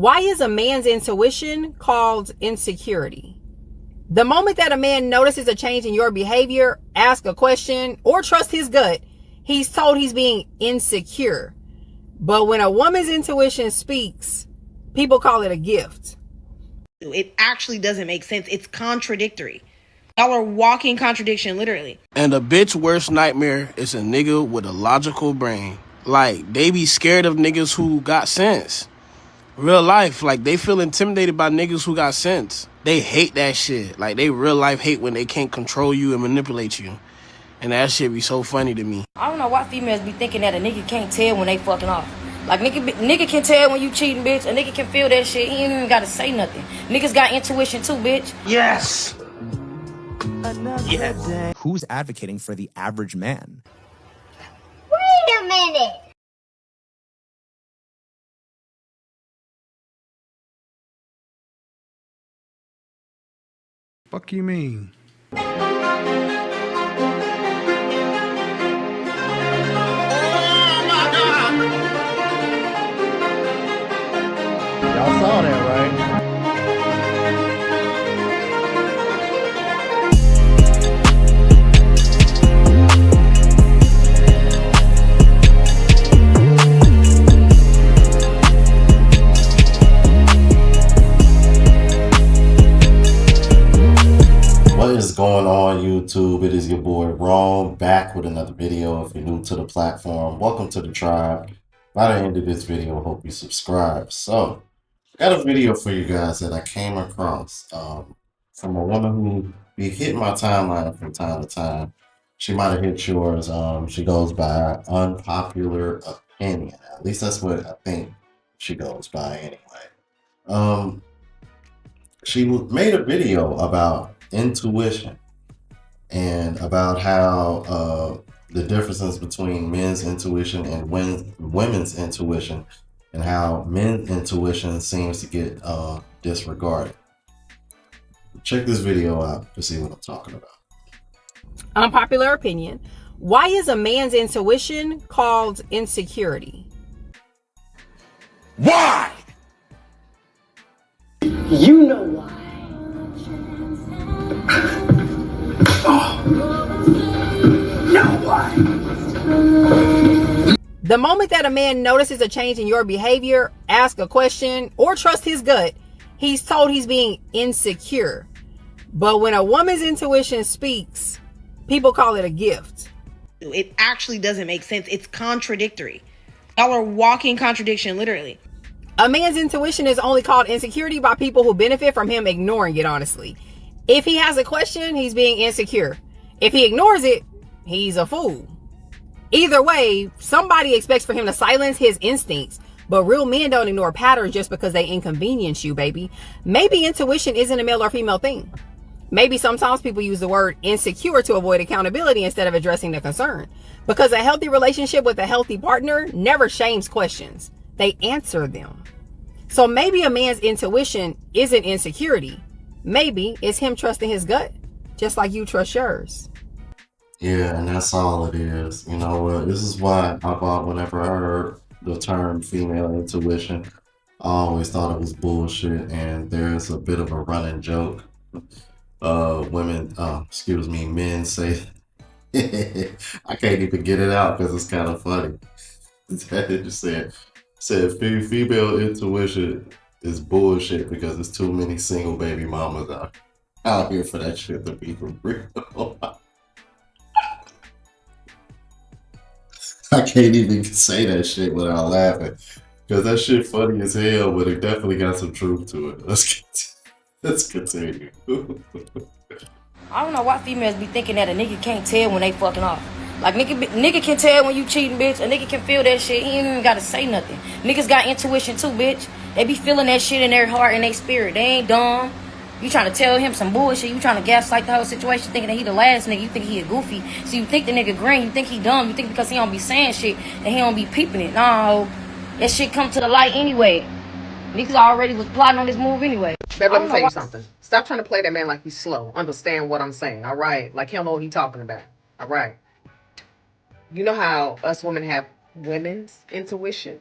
Why is a man's intuition called insecurity? The moment that a man notices a change in your behavior, ask a question, or trust his gut, he's told he's being insecure. But when a woman's intuition speaks, people call it a gift. It actually doesn't make sense. It's contradictory. Y'all are walking contradiction, literally. And a bitch worst nightmare is a nigga with a logical brain. Like, they be scared of niggas who got sense. Real life, like, they feel intimidated by niggas who got sense. They hate that shit. Like, they real life hate when they can't control you and manipulate you. And that shit be so funny to me. I don't know why females be thinking that a nigga can't tell when they fucking off. Like, nigga can tell when you cheating, bitch. A nigga can feel that shit. He ain't even gotta say nothing. Niggas got intuition too, bitch. Yes! Yes. Who's advocating for the average man? Wait a minute. Fuck you mean? Y'all saw that, right? What is going on, YouTube? It is your boy Rome, back with another video. If you're new to the platform, welcome to the tribe. By the end of this video, I hope you subscribe. So, I got a video for you guys that I came across from a woman who be hitting my timeline from time to time. She might have hit yours. She goes by unpopular opinion. At least that's what I think she goes by anyway. She made a video about intuition and about how the differences between men's intuition and women's intuition, and how men's intuition seems to get disregarded. Check this video out to see what I'm talking about. Unpopular opinion. Why is a man's intuition called insecurity? Why? You know why. Now why? The moment that a man notices a change in your behavior, ask a question, or trust his gut, he's told he's being insecure. But when a woman's intuition speaks, people call it a gift. It actually doesn't make sense. It's contradictory. Y'all are walking contradiction, literally. A man's intuition is only called insecurity by people who benefit from him ignoring it, honestly. If he has a question, he's being insecure. If he ignores it, he's a fool. Either way, somebody expects for him to silence his instincts, but real men don't ignore patterns just because they inconvenience you, baby. Maybe intuition isn't a male or female thing. Maybe sometimes people use the word insecure to avoid accountability instead of addressing the concern. Because a healthy relationship with a healthy partner never shames questions. They answer them. So maybe a man's intuition isn't insecurity. Maybe it's him trusting his gut, just like you trust yours. Yeah, and that's all it is. You know, this is why I thought whenever I heard the term female intuition, I always thought it was bullshit. And there's a bit of a running joke. Men say, I can't even get it out because it's kind of funny. It just said female intuition is bullshit because there's too many single baby mamas out here for that shit to be for real. I can't even say that shit without laughing because that shit funny as hell, but it definitely got some truth to it. Let's continue. I don't know why females be thinking that a nigga can't tell when they fucking off. Like, nigga can tell when you cheating, bitch. A nigga can feel that shit. He ain't even gotta say nothing. Niggas got intuition too, bitch. They be feeling that shit in their heart and their spirit. They ain't dumb. You trying to tell him some bullshit. You trying to gaslight the whole situation, thinking that he the last nigga. You think he a goofy. So you think the nigga green. You think he dumb. You think because he don't be saying shit and he don't be peeping it. No, that shit come to the light anyway. Niggas already was plotting on this move anyway. Babe, let me tell you something. Stop trying to play that man like he's slow. Understand what I'm saying, all right? Like he don't know what he's talking about, all right? You know how us women have women's intuition?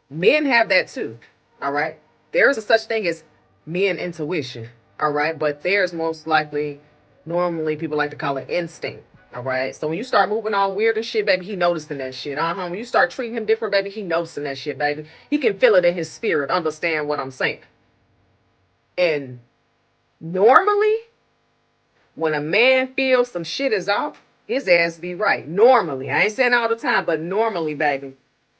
Men have that too, all right? There is a such thing as men intuition, all right? But there's most likely, normally people like to call it instinct, all right? So when you start moving all weird and shit, baby, he noticing that shit. When you start treating him different, baby, he noticing that shit, baby. He can feel it in his spirit, understand what I'm saying. And normally, when a man feels some shit is off, his ass be right. Normally. I ain't saying all the time, but normally, baby.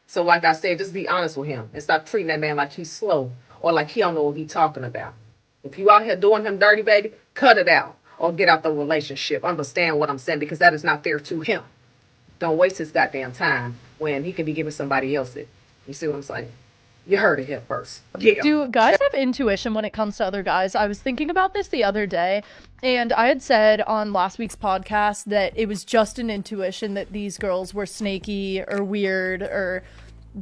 So like I said, just be honest with him and stop treating that man like he's slow or like he don't know what he's talking about. If you out here doing him dirty, baby, cut it out or get out the relationship. Understand what I'm saying, because that is not fair to him. Don't waste his goddamn time when he can be giving somebody else it. You see what I'm saying? You heard it here first. Yeah. Do guys have intuition when it comes to other guys? I was thinking about this the other day, and I had said on last week's podcast that it was just an intuition that these girls were snaky or weird, or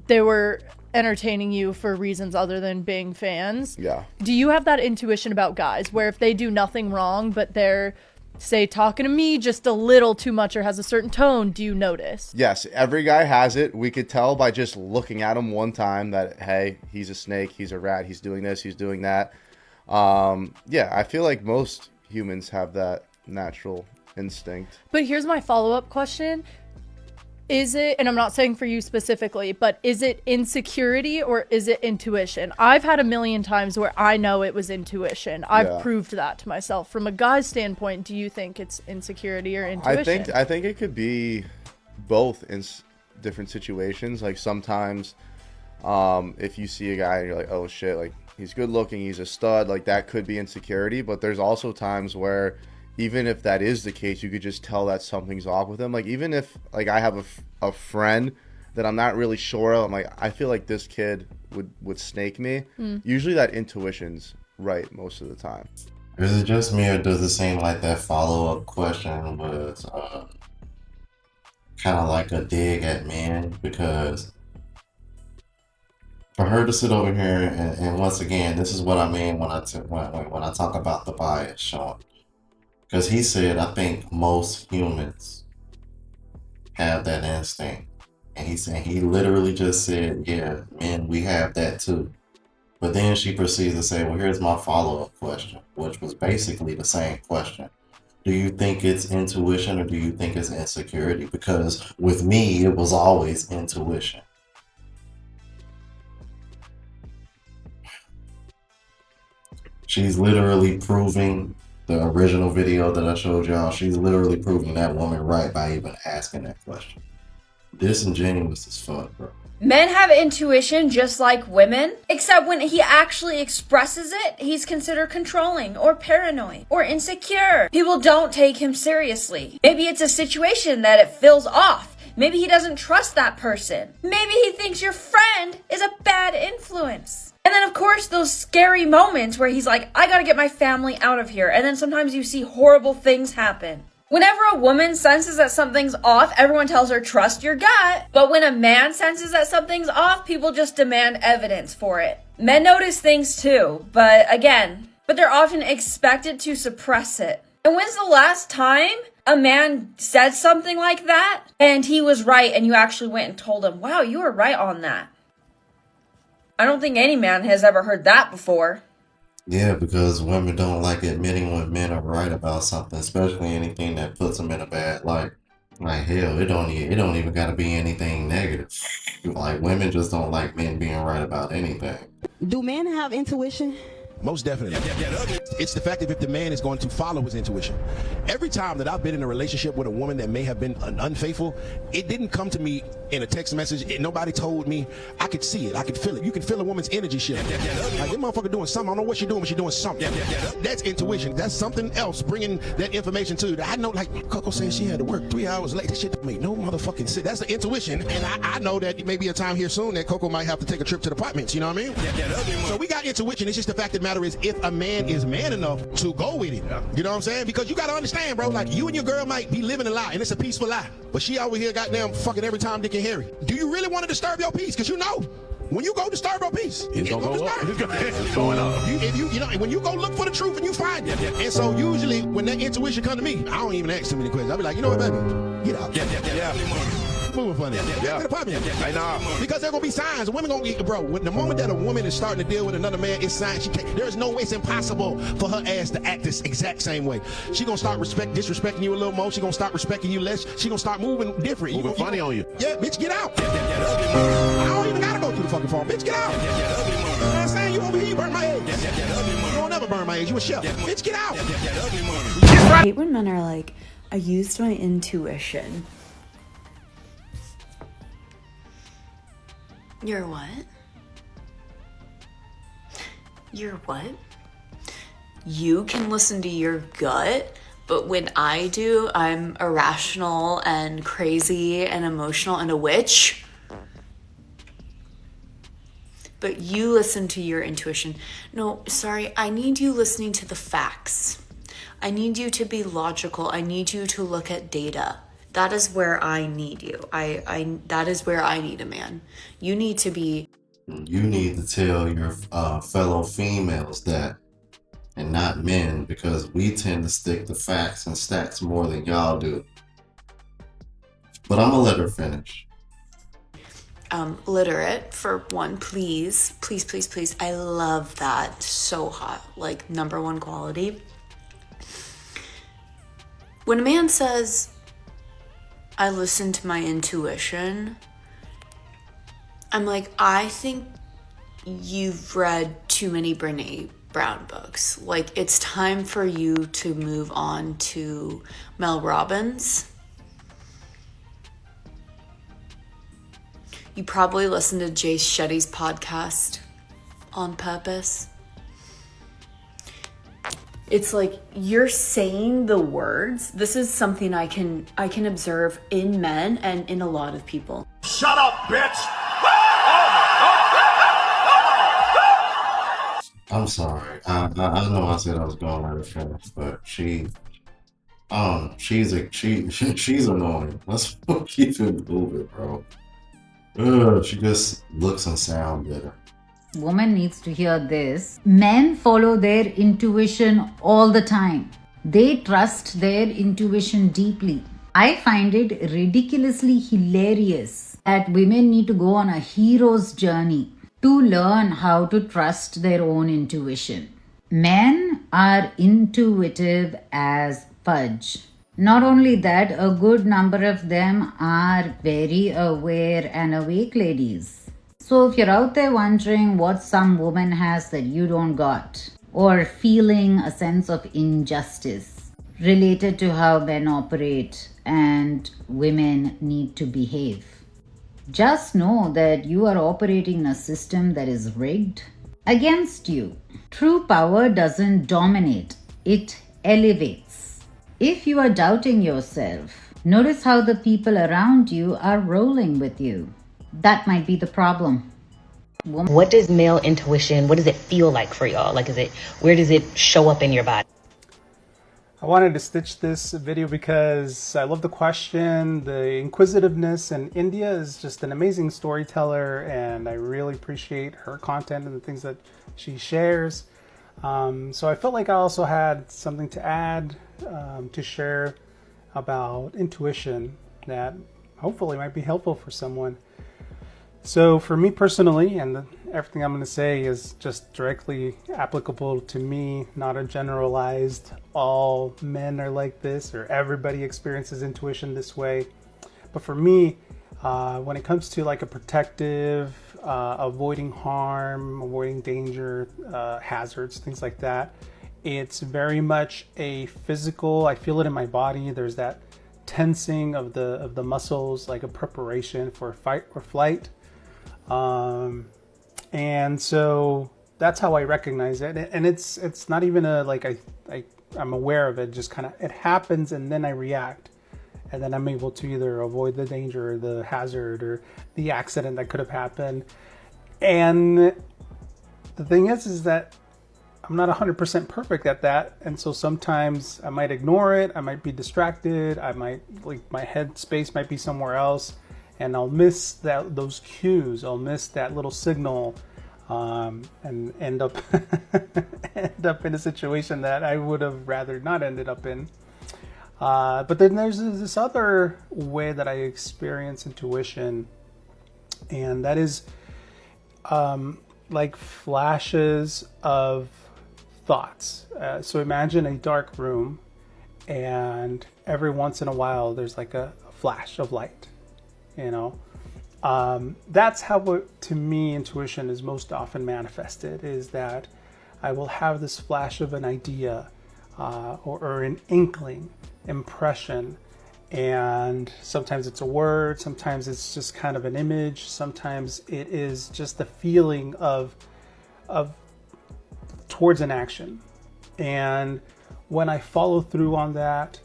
they were entertaining you for reasons other than being fans. Yeah. Do you have that intuition about guys where if they do nothing wrong, but they're, say, talking to me just a little too much or has a certain tone, do you notice? Yes, every guy has it. We could tell by just looking at him one time that, hey, he's a snake, he's a rat, he's doing this, he's doing that. Yeah, I feel like most humans have that natural instinct. But here's my follow-up question. Is it, and I'm not saying for you specifically, but is it insecurity or is it intuition? I've had a million times where I know it was intuition. I've proved that to myself. From a guy's standpoint, do you think it's insecurity or intuition? I think it could be both in different situations. Like sometimes if you see a guy and you're like, oh shit, like he's good looking, he's a stud, like that could be insecurity. But there's also times where even if that is the case, you could just tell that something's off with him. Like even if like I have a friend that I'm not really sure of, I'm like, I feel like this kid would snake me. Usually that intuition's right most of the time. Is it just me, or does it seem like that follow-up question was kind of like a dig at men? Because for her to sit over here and once again, this is what I mean when I talk about the bias, Sean. Because he said, I think most humans have that instinct. And he literally just said, yeah, men, we have that too. But then she proceeds to say, well, here's my follow-up question, which was basically the same question. Do you think it's intuition or do you think it's insecurity? Because with me, it was always intuition. She's literally proving the original video that I showed y'all. She's literally proving that woman right by even asking that question. Disingenuous as fuck, bro. Men have intuition just like women, except when he actually expresses it, he's considered controlling or paranoid or insecure. People don't take him seriously. Maybe it's a situation that it feels off. Maybe he doesn't trust that person. Maybe he thinks your friend is a bad influence. And then, of course, those scary moments where he's like, I gotta get my family out of here. And then sometimes you see horrible things happen. Whenever a woman senses that something's off, everyone tells her, trust your gut. But when a man senses that something's off, people just demand evidence for it. Men notice things too, but they're often expected to suppress it. And when's the last time a man said something like that and he was right and you actually went and told him, wow, you were right on that? I don't think any man has ever heard that before. Yeah, because women don't like admitting when men are right about something, especially anything that puts them in a bad light. Like hell, it don't even gotta be anything negative. Like women just don't like men being right about anything. Do men have intuition? Most definitely. It's the fact that if the man is going to follow his intuition. Every time that I've been in a relationship with a woman that may have been unfaithful, it didn't come to me in a text message. Nobody told me. I could see it. I could feel it. You can feel a woman's energy shift. Like, this motherfucker doing something. I don't know what she's doing, but she's doing something. That's intuition. That's something else bringing that information to you. I know, like Coco said, she had to work 3 hours late. That shit don't make no motherfucking sense. That's the intuition. And I know that maybe a time here soon that Coco might have to take a trip to the apartments. You know what I mean? So we got intuition. It's just the fact that matter is if a man is man enough to go with it. You know what I'm saying? Because you got to understand, bro, like you and your girl might be living a lie and it's a peaceful lie, but she over here goddamn fucking every time Dick and Harry. Do you really want to disturb your peace? Because you know when you go disturb your peace, it's gonna go up. It's going up. You know, when you go look for the truth and you find it. And so usually when that intuition come to me, I don't even ask too many questions. I'll be like, you know what, baby, get out. moving funny. Yeah. I know. Because there gonna be signs. Women gonna get, bro. When the moment that a woman is starting to deal with another man, it's signs. She can't. There is no way. It's impossible for her ass to act this exact same way. She gonna start disrespecting you a little more. She gonna start respecting you less. She gonna start moving different. Moving funny on you. Yeah, bitch, get out. I don't even gotta go through the fucking phone. Bitch, get out. You know what I'm saying? You over here, you burn my eggs. You don't ever burn my eggs. You a chef. Bitch, get out. I hate when men are like, I used my intuition. You're what? You're what? You can listen to your gut, but when I do, I'm irrational and crazy and emotional and a witch. But you listen to your intuition. No, sorry, I need you listening to the facts. I need you to be logical. I need you to look at data. That is where I need you. That is where I need a man. You need to be... You need to tell your fellow females that, and not men, because we tend to stick to facts and stats more than y'all do. But I'm gonna let her finish. Literate, for one, please. Please, please, please. I love that. So hot. Like, #1 quality. When a man says, I listen to my intuition, I'm like, I think you've read too many Brene Brown books. Like, it's time for you to move on to Mel Robbins. You probably listened to Jay Shetty's podcast on purpose. It's like you're saying the words. This is something I can observe in men and in a lot of people. Shut up, bitch! I'm sorry. I know I said I was going to let her finish, but she's annoying. Let's keep it moving, bro. She just looks and sounds bitter. Woman needs to hear this. Men follow their intuition all the time. They trust their intuition deeply. I find it ridiculously hilarious that women need to go on a hero's journey to learn how to trust their own intuition. Men are intuitive as fudge. Not only that, a good number of them are very aware and awake ladies. So if you're out there wondering what some woman has that you don't got, or feeling a sense of injustice related to how men operate and women need to behave, just know that you are operating in a system that is rigged against you. True power doesn't dominate, it elevates. If you are doubting yourself, notice how the people around you are rolling with you. That might be the problem. What does male intuition, what does it feel like for y'all? Like, where does it show up in your body? I wanted to stitch this video because I love the question. The inquisitiveness, and India is just an amazing storyteller, and I really appreciate her content and the things that she shares. So I felt like I also had something to add, to share about intuition that hopefully might be helpful for someone. So for me personally, and everything I'm going to say is just directly applicable to me, not a generalized, all men are like this or everybody experiences intuition this way. But for me, when it comes to like a protective, avoiding harm, avoiding danger, hazards, things like that, it's very much a physical, I feel it in my body. There's that tensing of the muscles, like a preparation for fight or flight. And so that's how I recognize it. And it's not even a, like, I'm aware of it, just kind of, it happens and then I react. And then I'm able to either avoid the danger or the hazard or the accident that could have happened. And the thing is that I'm not 100% perfect at that. And so sometimes I might ignore it. I might be distracted. I might, like, my head space might be somewhere else. And I'll miss those cues. I'll miss that little signal, and end up in a situation that I would have rather not ended up in. But then there's this other way that I experience intuition, and that is like flashes of thoughts. So imagine a dark room, and every once in a while there's like a flash of light, you know. That's how, to me, intuition is most often manifested, is that I will have this flash of an idea or an inkling, impression, and sometimes it's a word, sometimes it's just kind of an image, sometimes it is just the feeling of towards an action. And when I follow through on that,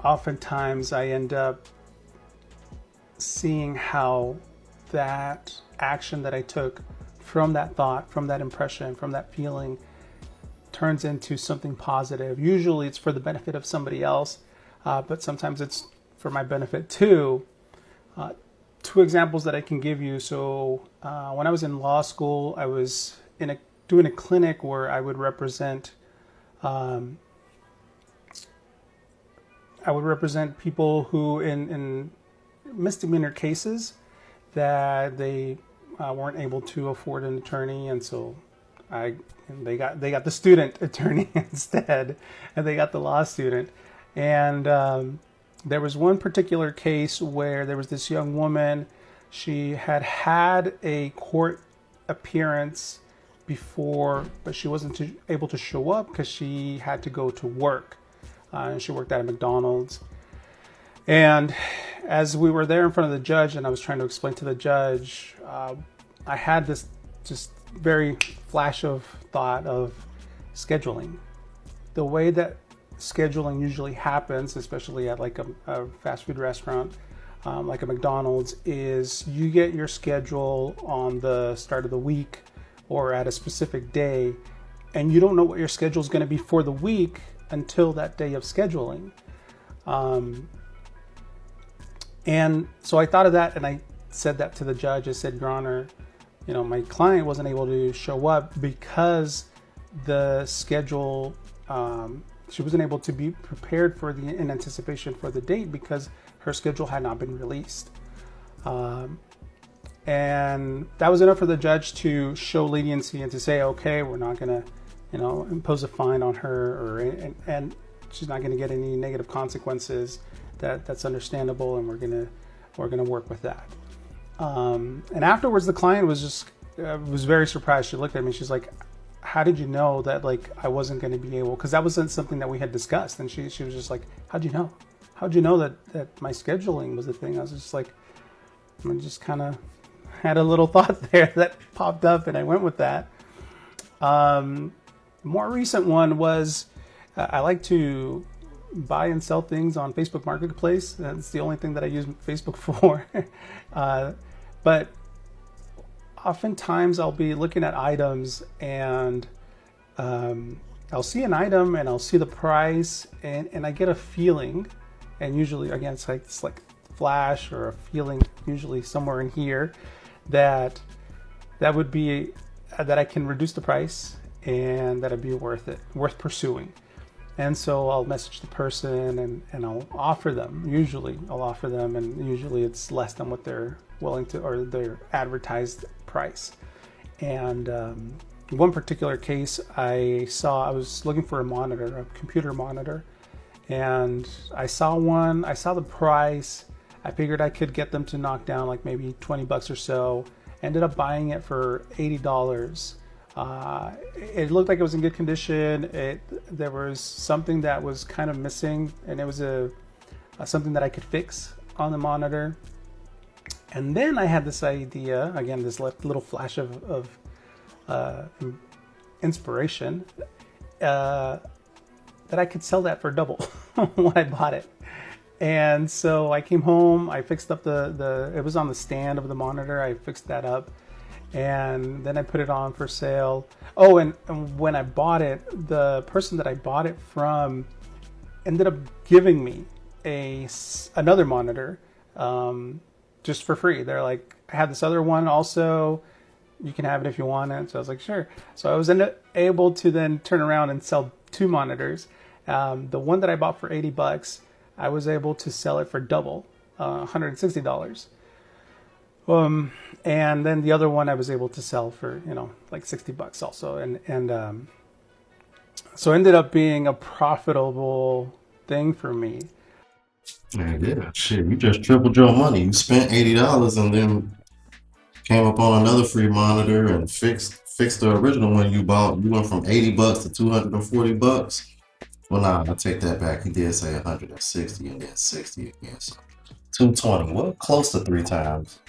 oftentimes I end up seeing how that action that I took from that thought, from that impression, from that feeling, turns into something positive. Usually it's for the benefit of somebody else, but sometimes it's for my benefit too. Two examples that I can give you. So when I was in law school, I was doing a clinic where I would represent people who in misdemeanor cases that they weren't able to afford an attorney, and so they got the student attorney instead, and they got the law student. And there was one particular case where there was this young woman. She had a court appearance before, but she wasn't able to show up because she had to go to work. And she worked at a McDonald's. And as we were there in front of the judge, and I was trying to explain to the judge, I had this just very flash of thought of scheduling. The way that scheduling usually happens, especially at like a fast food restaurant, like a McDonald's, is you get your schedule on the start of the week or at a specific day, and you don't know what your schedule is going to be for the week until that day of scheduling. And so I thought of that, and I said that to the judge. I said, Your Honor, you know, my client wasn't able to show up because the schedule, she wasn't able to be prepared in anticipation for the date because her schedule had not been released. And that was enough for the judge to show leniency and to say, okay, we're not going to, you know, impose a fine on her, and she's not going to get any negative consequences. That's understandable, and we're gonna work with that. And afterwards, the client was very surprised. She looked at me. She's like, "How did you know that like I wasn't going to be able?" Because that wasn't something that we had discussed. And she was just like, "How'd you know? How'd you know that my scheduling was the thing?" I was just like, I just kind of had a little thought there that popped up, and I went with that. More recent one was I like to buy and sell things on Facebook Marketplace. That's the only thing that I use Facebook for. But oftentimes I'll be looking at items, and I'll see an item and I'll see the price, and I get a feeling, and usually again it's like flash or a feeling, usually somewhere in here, that would be that I can reduce the price and that'd be worth pursuing. And so I'll message the person and I'll offer them. Usually I'll offer them, and usually it's less than what they're willing to, or their advertised price. And one particular case I was looking for a computer monitor, and I saw the price. I figured I could get them to knock down like maybe $20 or so. Ended up buying it for $80. It looked like it was in good condition. There was something that was kind of missing, and it was something that I could fix on the monitor. And then I had this idea, again, this little flash of inspiration, that I could sell that for double when I bought it. And so I came home, I fixed up it was on the stand of the monitor. I fixed that up, and then I put it on for sale. Oh, and when I bought it, the person that I bought it from ended up giving me another monitor just for free. They're like, I have this other one also, you can have it if you want it. So I was like, sure. So I was able to then turn around and sell two monitors The one that I bought for $80, I was able to sell it for double, $160. And then the other one I was able to sell for, like $60 also. And so it ended up being a profitable thing for me. Yeah, shit, you just tripled your money. You spent $80 and then came up on another free monitor and fixed the original one you bought. You went from $80 to $240. Well, nah, I take that back. He did say 160 and then 60 again. So 220. Well, close to 3 times.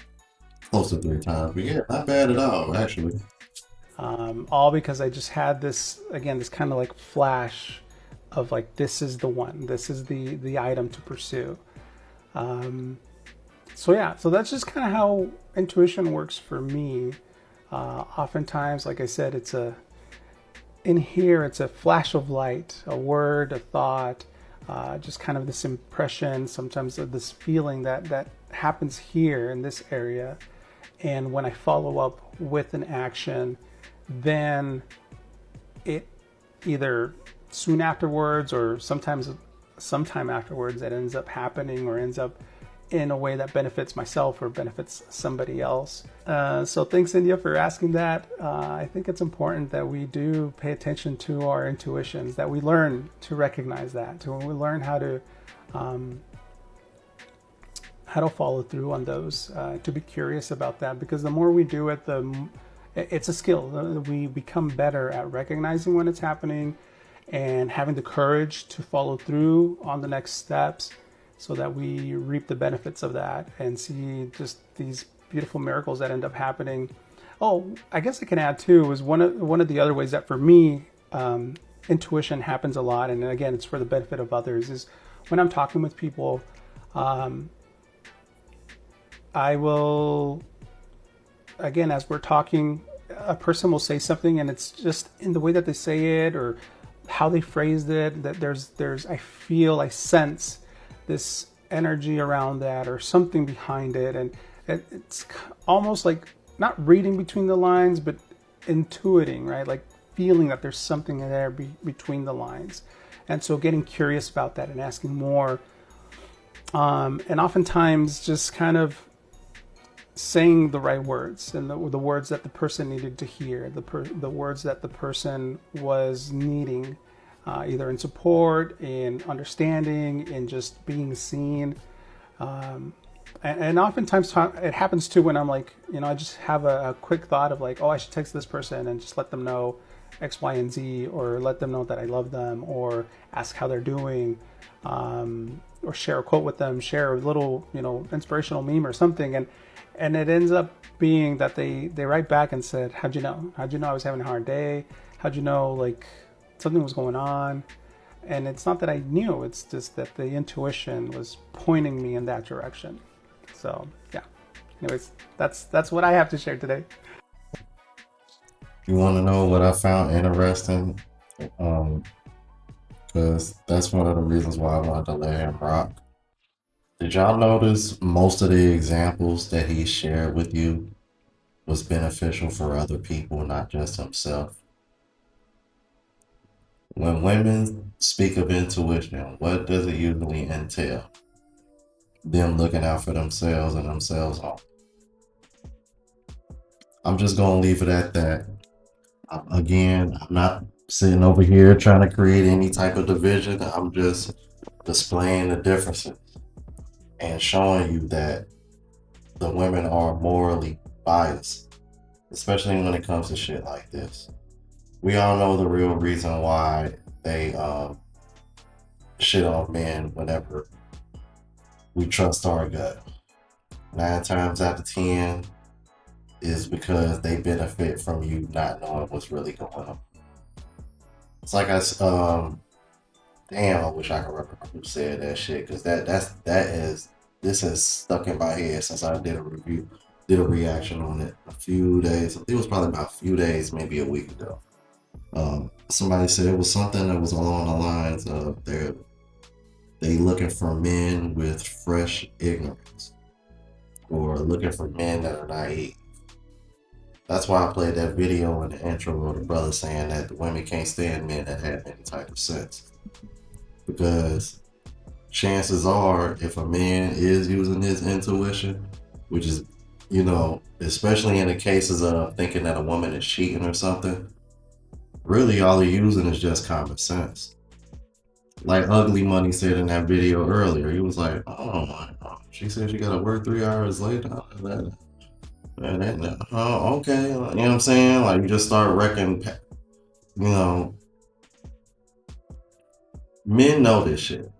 Close to 3 times. But yeah, not bad at all, actually. All because I just had this kind of like flash of like, this is the one. This is the item to pursue. So yeah, so that's just kind of how intuition works for me. Oftentimes, like I said, it's a flash of light, a word, a thought, just kind of this impression, sometimes of this feeling that happens here in this area. And when I follow up with an action, then it either soon afterwards or sometime afterwards, it ends up happening or ends up in a way that benefits myself or benefits somebody else. So thanks, India, for asking that. I think it's important that we do pay attention to our intuitions, that we learn to recognize that, to we learn how to follow through on those, to be curious about that, because the more we do it, it's a skill. We become better at recognizing when it's happening and having the courage to follow through on the next steps, so that we reap the benefits of that and see just these beautiful miracles that end up happening. Oh, I guess I can add too, is one of the other ways that for me, intuition happens a lot, and again, it's for the benefit of others, is when I'm talking with people, I will, again, as we're talking, a person will say something and it's just in the way that they say it or how they phrased it, that I sense this energy around that or something behind it, and it's almost like not reading between the lines, but intuiting, right? Like feeling that there's something there between the lines. And so getting curious about that and asking more, and oftentimes just kind of saying the right words and the words that the person needed to hear, the words that the person was needing, either in support, in understanding, in just being seen. And oftentimes it happens too when I'm like, I just have a quick thought of like, oh, I should text this person and just let them know X, Y, and Z, or let them know that I love them, or ask how they're doing, or share a quote with them, share a little, inspirational meme or something. And it ends up being that they write back and said, how'd you know? How'd you know I was having a hard day? How'd you know, like, something was going on? And it's not that I knew, it's just that the intuition was pointing me in that direction. So, yeah. Anyways, that's what I have to share today. You want to know what I found interesting? Because that's one of the reasons why I wanted to let him rock. Did y'all notice most of the examples that he shared with you was beneficial for other people, not just himself? When women speak of intuition, what does it usually entail? Them looking out for themselves and themselves only. I'm just going to leave it at that. Again, I'm not sitting over here trying to create any type of division. I'm just displaying the differences and showing you that the women are morally biased, especially when it comes to shit like this. We all know the real reason why they shit on men whenever we trust our gut. 9 times out of 10 is because they benefit from you not knowing what's really going on. It's like damn, I wish I could remember who said that shit, because this has stuck in my head since I did a reaction on it a few days. It was probably about a few days, maybe a week ago. Somebody said it was something that was along the lines of they looking for men with fresh ignorance, or looking for men that are naive. That's why I played that video in the intro of the brother saying that the women can't stand men that have any type of sense. because chances are, if a man is using his intuition, which is, you know, especially in the cases of thinking that a woman is cheating or something, really all he's using is just common sense. Like Ugly Money said in that video earlier, he was like, oh my God, she said she got to work 3 hours later. Oh, okay. You know what I'm saying? Like, you just start wrecking, you know, men know this shit.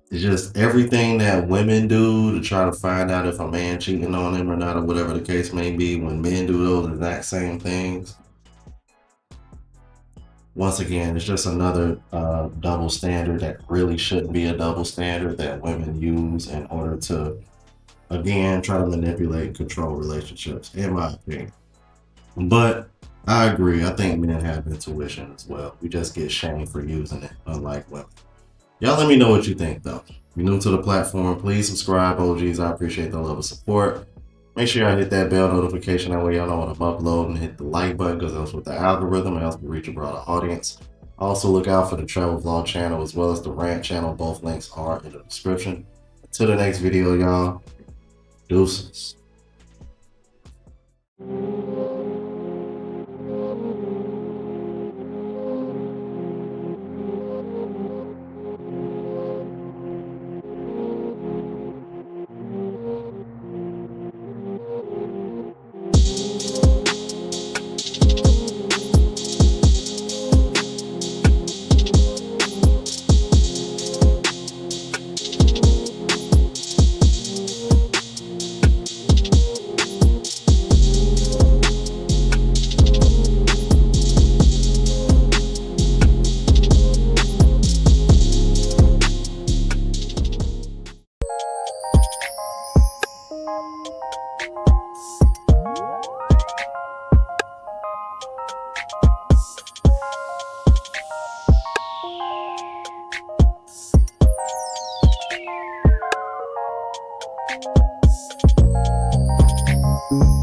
It's just everything that women do to try to find out if a man cheating on them or not, or whatever the case may be, when men do those exact same things. Once again, it's just another double standard that really shouldn't be a double standard that women use in order to, again, try to manipulate and control relationships, in my opinion. But I agree. I think men have intuition as well. We just get shamed for using it, unlike women. Y'all let me know what you think, though. If you're new to the platform, please subscribe, OGs. I appreciate the love and support. Make sure y'all hit that bell notification. That way y'all know when I'm uploading. Hit the like button because that's with the algorithm. It helps me reach a broader audience. Also, look out for the travel vlog channel as well as the rant channel. Both links are in the description. Until the next video, y'all. Deuces. you.